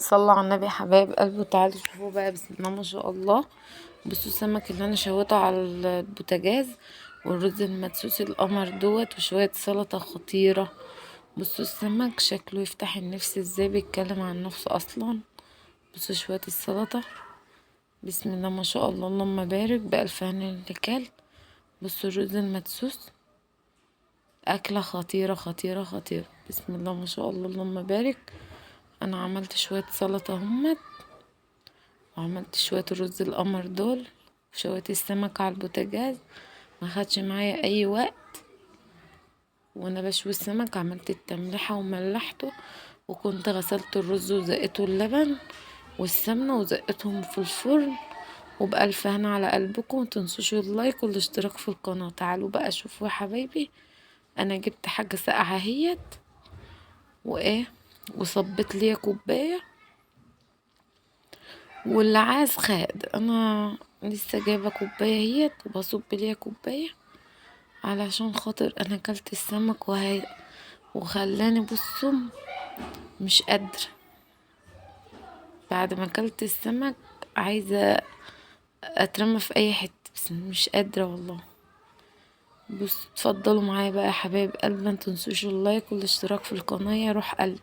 صلوا على النبي يا حبايب قلبي، وتعالوا شوفوا بقى بسم الله ما شاء الله. بصوا السمك اللي انا شويته على البوتاجاز، والرز المدسوس القمر دوت، وشوية سلطة خطيرة. بصوا السمك شكله يفتح النفس ازاي، بيتكلم عن نفسه اصلا. بصوا شوية السلطة، بسم الله ما شاء الله اللهم بارك، بألف هنا اللي كل. بصوا الرز المدسوس، أكلة خطيرة خطيرة خطيرة، بسم الله ما شاء الله اللهم بارك. انا عملت شوية سلطة همت، وعملت شوية الرز القمر دول، وشوية السمك على البوتاجاز، ما خدش معايا اي وقت. وانا بشوي السمك عملت التملحة وملحته، وكنت غسلت الرز وزقته اللبن والسمنة وزقتهم في الفرن. وبألف هنا على قلبكم، متنسوش اللايك والاشتراك في القناة. تعالوا بقى شوفوا يا حبايبي، انا جبت حاجة ساقعة اهيت وايه، وصبت ليا كوباية، واللي عايز خاد. انا لسه جايبه كوبايه اهيت، وبصب ليا كوبايه علشان خاطر انا اكلت السمك وخلاني بصوا مش قادره. بعد ما اكلت السمك عايزه اترمى في اي حته، بس مش قادره والله. بصوا اتفضلوا معايا بقى يا حبايب قلبي، متنسوش اللايك والاشتراك في القناه يا روح قلبي.